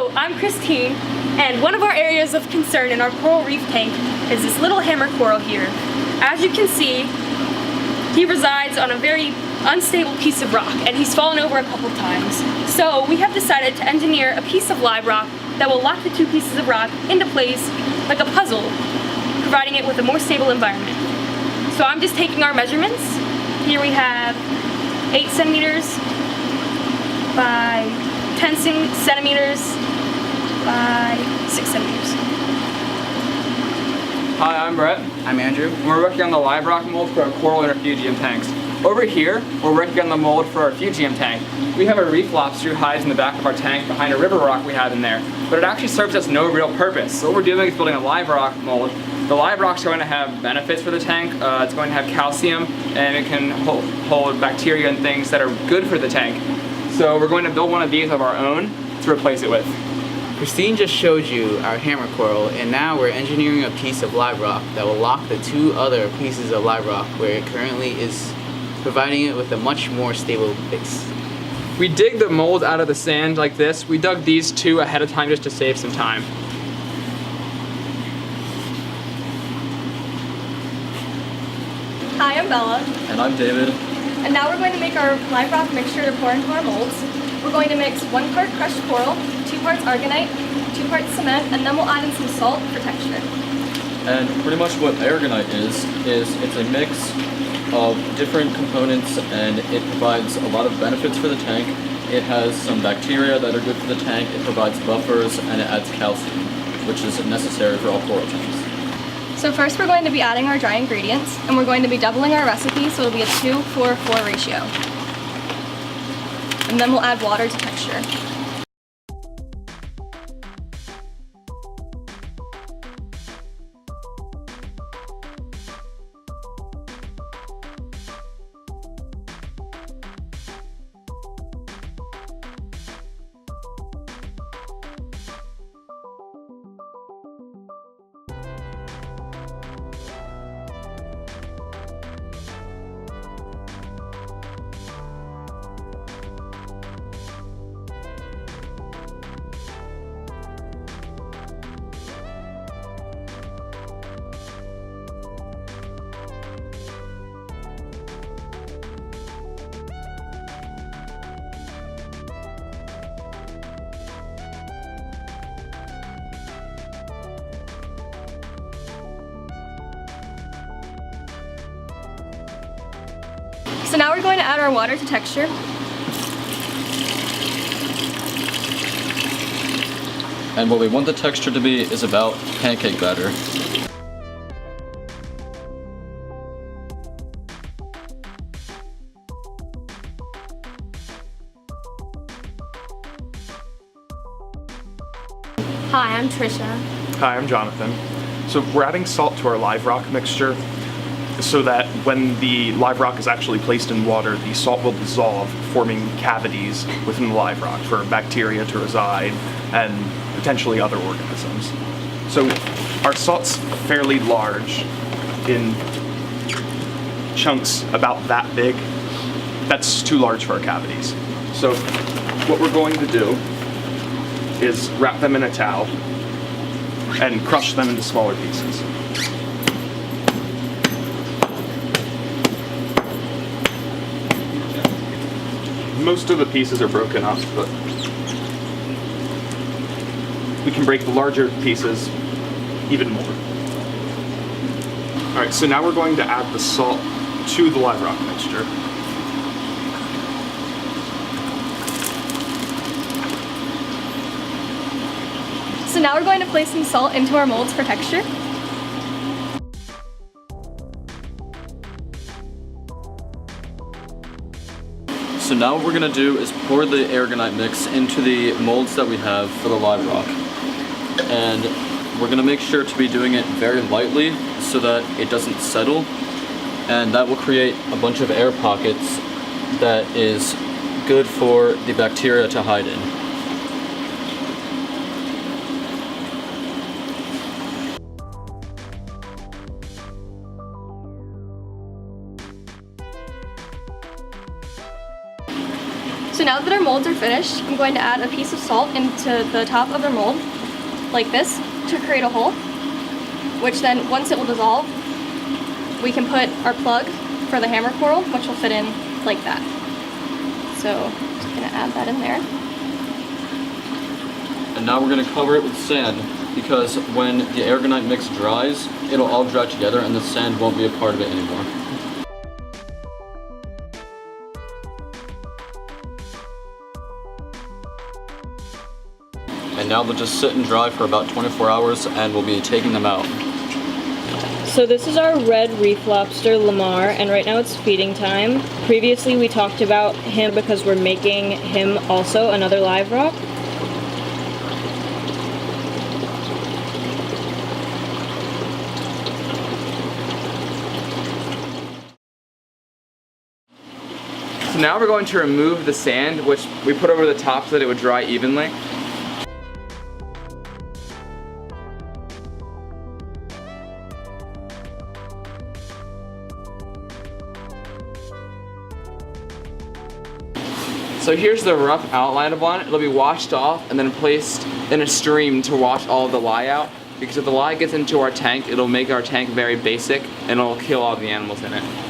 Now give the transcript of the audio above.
So I'm Christine, and one of our areas of concern in our coral reef tank is this little hammer coral here. As you can see, he resides on a very unstable piece of rock, and he's fallen over a couple times. So we have decided to engineer a piece of live rock that will lock the two pieces of rock into place like a puzzle, providing it with a more stable environment. So I'm just taking our measurements. Here we have 8 centimeters by 10 centimeters by 6 centimeters. Hi, I'm Brett. I'm Andrew. And we're working on the live rock mold for our Coral and Refugium tanks. Over here, we're working on the mold for our Refugium tank. We have a reef lobster who hides in the back of our tank behind a river rock we have in there, but it actually serves us no real purpose. So what we're doing is building a live rock mold. The live rocks are going to have benefits for the tank. It's going to have calcium, and it can hold bacteria and things that are good for the tank. So we're going to build one of these of our own to replace it with. Christine just showed you our hammer coral, and now we're engineering a piece of live rock that will lock the two other pieces of live rock where it currently is, providing it with a much more stable base. We dig the mold out of the sand like this. We dug these two ahead of time just to save some time. Hi, I'm Bella. And I'm David. And now we're going to make our live rock mixture to pour into our molds. We're going to mix 1 part crushed coral, 2 parts argonite, 2 parts cement, and then we'll add in some salt for texture. And pretty much what aragonite is it's a mix of different components, and it provides a lot of benefits for the tank. It has some bacteria that are good for the tank, it provides buffers, and it adds calcium, which is necessary for all coral tanks. So first we're going to be adding our dry ingredients, and we're going to be doubling our recipe, so it'll be a 2-4-4 ratio. And then we'll add water to texture. So now we're going to add our water to texture. And what we want the texture to be is about pancake batter. Hi, I'm Trisha. Hi, I'm Jonathan. So we're adding salt to our live rock mixture so that when the live rock is actually placed in water, the salt will dissolve, forming cavities within the live rock for bacteria to reside and potentially other organisms. So our salt's fairly large in chunks about that big. That's too large for our cavities. So what we're going to do is wrap them in a towel and crush them into smaller pieces. Most of the pieces are broken up, but we can break the larger pieces even more. Alright, so now we're going to add the salt to the live rock mixture. So now we're going to place some salt into our molds for texture. So now what we're going to do is pour the aragonite mix into the molds that we have for the live rock. And we're going to make sure to be doing it very lightly so that it doesn't settle, and that will create a bunch of air pockets that is good for the bacteria to hide in. So now now that our molds are finished, I'm going to add a piece of salt into the top of the mold, like this, to create a hole, which then, once it will dissolve, we can put our plug for the hammer coral, which will fit in like that. So, just gonna add that in there. And now we're going to cover it with sand, because when the aragonite mix dries, it'll all dry together and the sand won't be a part of it anymore. And now they'll just sit and dry for about 24 hours and we'll be taking them out. So this is our red reef lobster, Lamar, and right now it's feeding time. Previously we talked about him because we're making him also another live rock. So now we're going to remove the sand, which we put over the top so that it would dry evenly. So here's the rough outline of one. It'll be washed off and then placed in a stream to wash all of the lye out. Because if the lye gets into our tank, it'll make our tank very basic and it'll kill all the animals in it.